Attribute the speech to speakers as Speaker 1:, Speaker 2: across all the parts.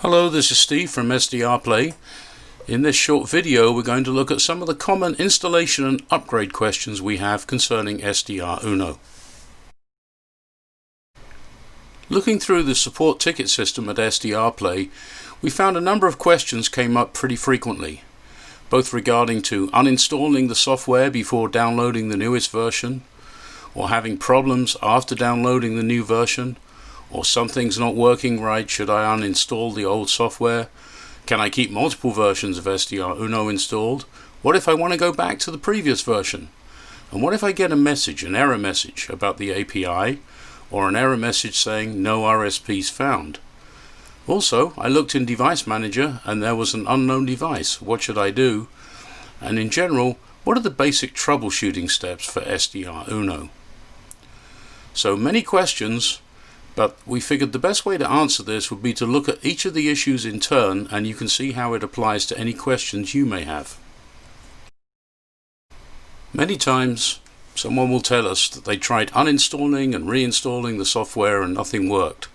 Speaker 1: Hello, this is Steve from SDRplay. In this short video we're going to look at some of the common installation and upgrade questions we have concerning SDRuno. Looking through the support ticket system at SDRplay, we found a number of questions came up pretty frequently, both regarding to uninstalling the software before downloading the newest version, or having problems after downloading the new version, or something's not working right, should I uninstall the old software? Can I keep multiple versions of SDRuno installed? What if I want to go back to the previous version? And what if I get a message, an error message about the API, or an error message saying no RSPs found? Also, I looked in Device Manager and there was an unknown device. What should I do? And in general, what are the basic troubleshooting steps for SDRuno? So many questions, but we figured the best way to answer this would be to look at each of the issues in turn, and you can see how it applies to any questions you may have. Many times someone will tell us that they tried uninstalling and reinstalling the software and nothing worked.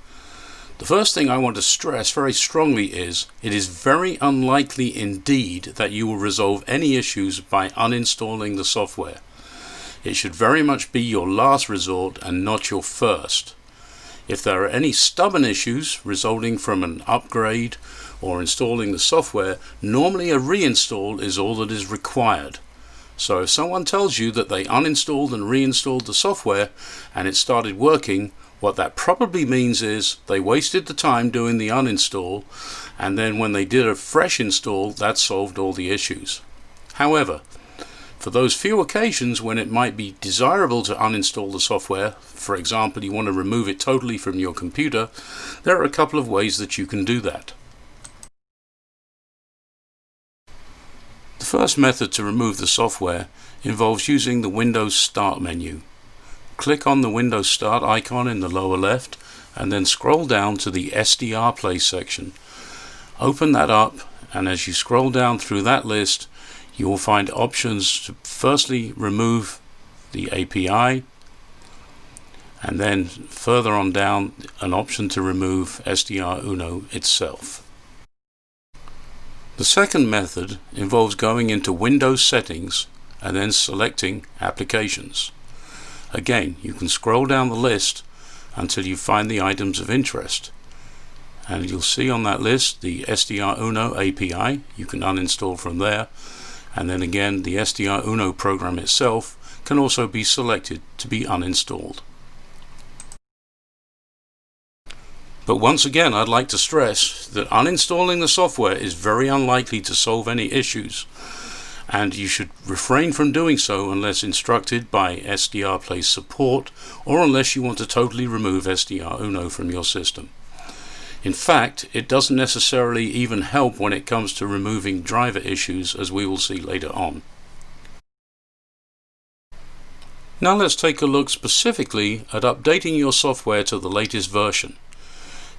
Speaker 1: The first thing I want to stress very strongly is it is very unlikely indeed that you will resolve any issues by uninstalling the software. It should very much be your last resort and not your first. If there are any stubborn issues resulting from an upgrade or installing the software, normally a reinstall is all that is required. So if someone tells you that they uninstalled and reinstalled the software and it started working, what that probably means is they wasted the time doing the uninstall, and then when they did a fresh install, that solved all the issues. However, for those few occasions when it might be desirable to uninstall the software, for example you want to remove it totally from your computer, there are a couple of ways that you can do that. The first method to remove the software involves using the Windows Start menu. Click on the Windows Start icon in the lower left and then scroll down to the SDRplay section. Open that up, and as you scroll down through that list, you will find options to firstly remove the API, and then further on down an option to remove SDRuno itself. The second method involves going into Windows Settings and then selecting Applications. Again, you can scroll down the list until you find the items of interest, and you'll see on that list the SDRuno API. You can uninstall from there. And then again, the SDRuno program itself can also be selected to be uninstalled. But once again, I'd like to stress that uninstalling the software is very unlikely to solve any issues, and you should refrain from doing so unless instructed by SDRplay support, or unless you want to totally remove SDRuno from your system. In fact, it doesn't necessarily even help when it comes to removing driver issues, as we will see later on. Now let's take a look specifically at updating your software to the latest version.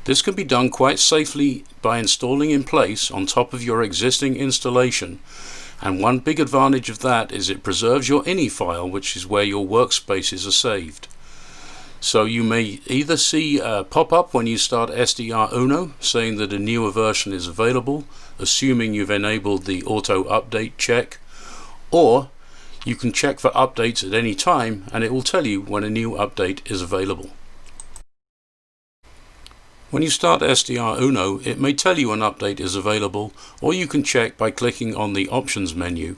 Speaker 1: This can be done quite safely by installing in place on top of your existing installation, and one big advantage of that is it preserves your ini file, which is where your workspaces are saved. So you may either see a pop-up when you start SDRuno saying that a newer version is available, assuming you've enabled the auto update check, or you can check for updates at any time and it will tell you when a new update is available. When you start SDRuno, it may tell you an update is available, or you can check by clicking on the Options menu.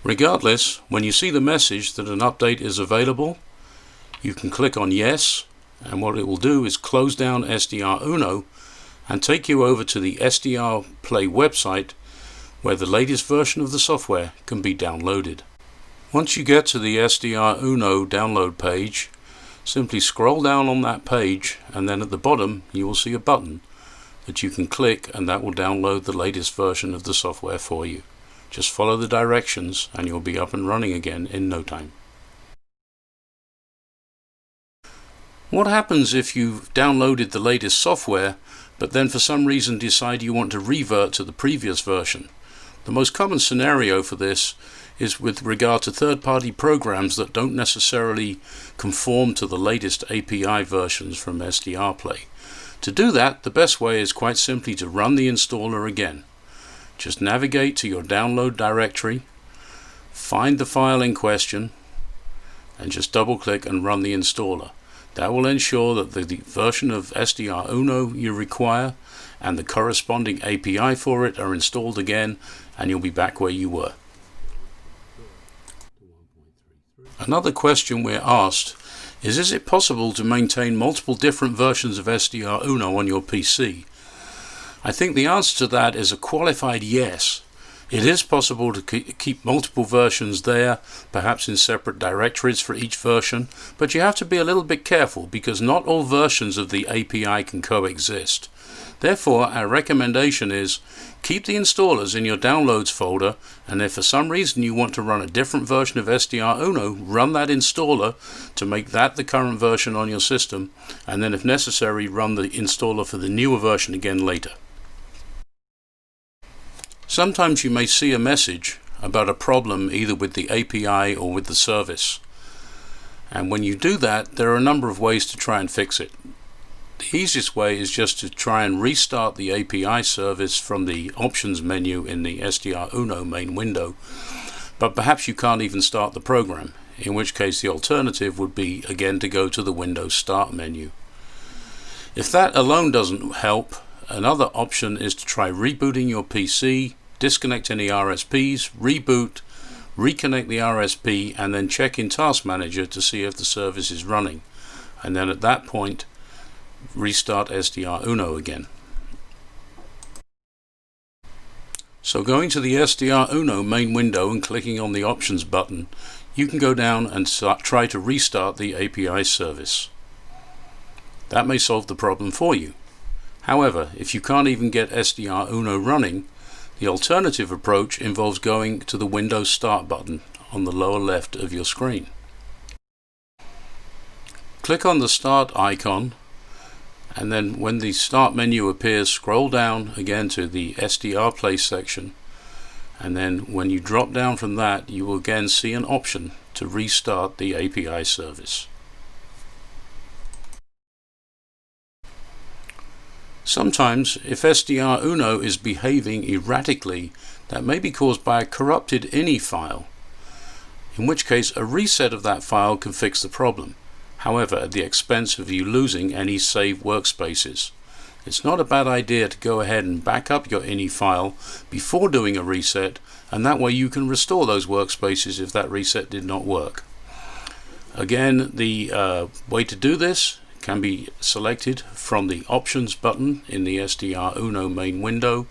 Speaker 1: Regardless, when you see the message that an update is available, you can click on Yes, and what it will do is close down SDRuno and take you over to the SDRplay website where the latest version of the software can be downloaded. Once you get to the SDRuno download page, simply scroll down on that page, and then at the bottom you will see a button that you can click, and that will download the latest version of the software for you. Just follow the directions and you'll be up and running again in no time. What happens if you've downloaded the latest software but then for some reason decide you want to revert to the previous version? The most common scenario for this is with regard to third-party programs that don't necessarily conform to the latest API versions from SDRplay. To do that, the best way is quite simply to run the installer again. Just navigate to your download directory, find the file in question, and just double click and run the installer. That will ensure that the version of SDRuno you require and the corresponding API for it are installed again, and you'll be back where you were. Another question we're asked is it possible to maintain multiple different versions of SDRuno on your PC? I think the answer to that is a qualified yes. It is possible to keep multiple versions there, perhaps in separate directories for each version, but you have to be a little bit careful because not all versions of the API can coexist. Therefore, our recommendation is keep the installers in your downloads folder, and if for some reason you want to run a different version of SDRuno, run that installer to make that the current version on your system, and then if necessary run the installer for the newer version again later. Sometimes you may see a message about a problem either with the API or with the service. And when you do that, there are a number of ways to try and fix it. The easiest way is just to try and restart the API service from the options menu in the SDRuno main window, but perhaps you can't even start the program, in which case the alternative would be again to go to the Windows Start menu. If that alone doesn't help, another option is to try rebooting your PC, disconnect any RSPs, reboot, reconnect the RSP, and then check in Task Manager to see if the service is running. And then at that point, restart SDRuno again. So going to the SDRuno main window and clicking on the Options button, you can go down and try to restart the API service. That may solve the problem for you. However, if you can't even get SDRuno running, the alternative approach involves going to the Windows Start button on the lower left of your screen. Click on the Start icon, and then when the Start menu appears, scroll down again to the SDRplay section, and then when you drop down from that, you will again see an option to restart the API service. Sometimes, if SDRuno is behaving erratically, that may be caused by a corrupted ini file, in which case a reset of that file can fix the problem, however at the expense of you losing any saved workspaces. It's not a bad idea to go ahead and back up your ini file before doing a reset, and that way you can restore those workspaces if that reset did not work. Again, the way to do this can be selected from the Options button in the SDRuno main window,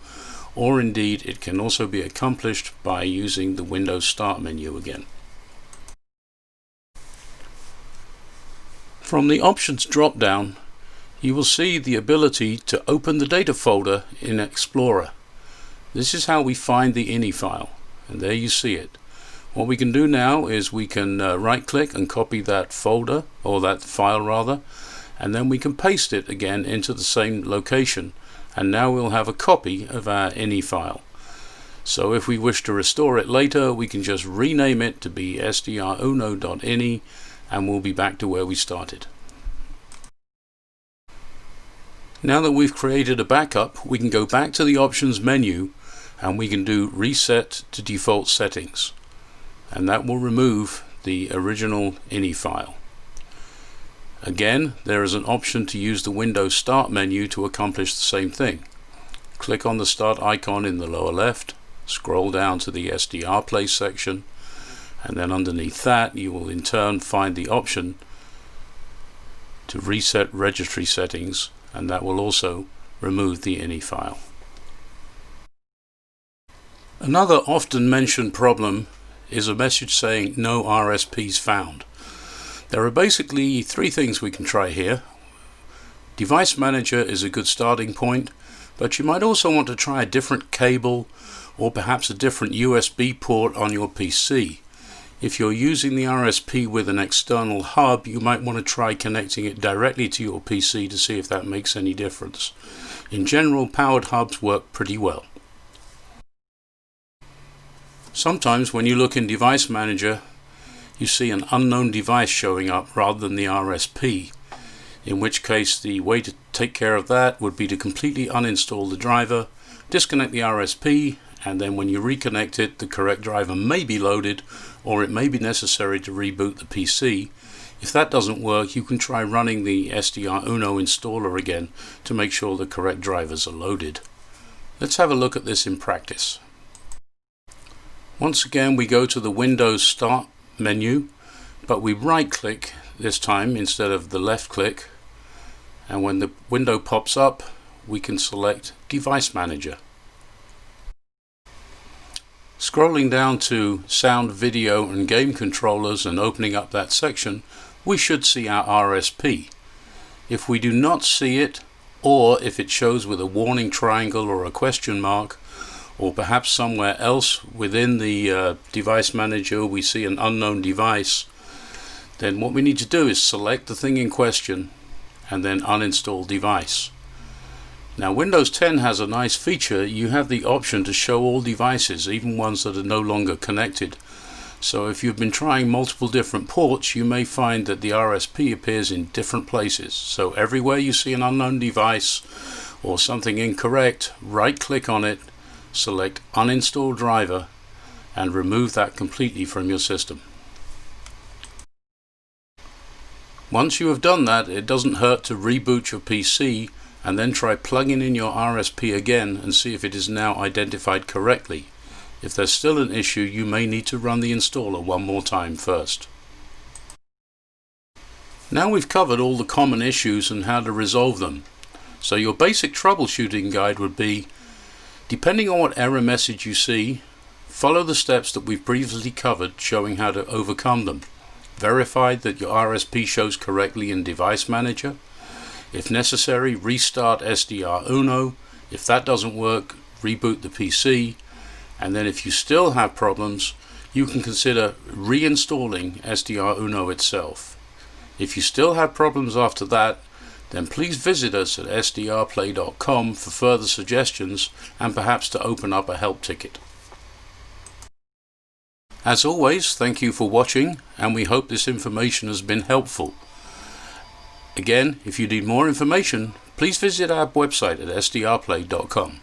Speaker 1: or indeed it can also be accomplished by using the Windows Start menu again. From the Options drop-down, you will see the ability to open the data folder in Explorer. This is how we find the ini file, and there you see it. What we can do now is we can right-click and copy that folder, or that file rather, and then we can paste it again into the same location, and now we'll have a copy of our ini file. So if we wish to restore it later, we can just rename it to be sdruno.ini, and we'll be back to where we started. Now that we've created a backup, we can go back to the Options menu and we can do Reset to Default Settings, and that will remove the original ini file. Again, there is an option to use the Windows Start menu to accomplish the same thing. Click on the Start icon in the lower left, scroll down to the SDRplay section, and then underneath that you will in turn find the option to reset registry settings, and that will also remove the ini file. Another often mentioned problem is a message saying no RSPs found. There are basically three things we can try here. Device Manager is a good starting point, but you might also want to try a different cable or perhaps a different USB port on your PC. If you're using the RSP with an external hub, you might want to try connecting it directly to your PC to see if that makes any difference. In general, powered hubs work pretty well. Sometimes when you look in Device Manager, you see an unknown device showing up rather than the RSP. in which case the way to take care of that would be to completely uninstall the driver, disconnect the RSP, and then when you reconnect it, the correct driver may be loaded, or it may be necessary to reboot the PC. If that doesn't work, you can try running the SDRuno installer again to make sure the correct drivers are loaded. Let's have a look at this in practice. Once again, we go to the Windows Start menu, but we right click this time instead of the left click, and when the window pops up, we can select Device Manager. Scrolling down to Sound, Video and Game Controllers and opening up that section, we should see our RSP. If we do not see it, or if it shows with a warning triangle or a question mark, or perhaps somewhere else within the device manager we see an unknown device, then what we need to do is select the thing in question and then uninstall device. Now Windows 10 has a nice feature. You have the option to show all devices, even ones that are no longer connected. So if you've been trying multiple different ports, you may find that the RSP appears in different places. So everywhere you see an unknown device or something incorrect, right click on it, select uninstall driver and remove that completely from your system. Once you have done that, it doesn't hurt to reboot your PC and then try plugging in your RSP again and see if it is now identified correctly. If there's still an issue, you may need to run the installer one more time first. Now we've covered all the common issues and how to resolve them. So your basic troubleshooting guide would be, depending on what error message you see, follow the steps that we've previously covered showing how to overcome them. Verify that your RSP shows correctly in Device Manager. If necessary, restart SDRuno. If that doesn't work, reboot the PC. And then if you still have problems, you can consider reinstalling SDRuno itself. If you still have problems after that, then please visit us at SDRplay.com for further suggestions and perhaps to open up a help ticket. As always, thank you for watching, and we hope this information has been helpful. Again, if you need more information, please visit our website at SDRplay.com.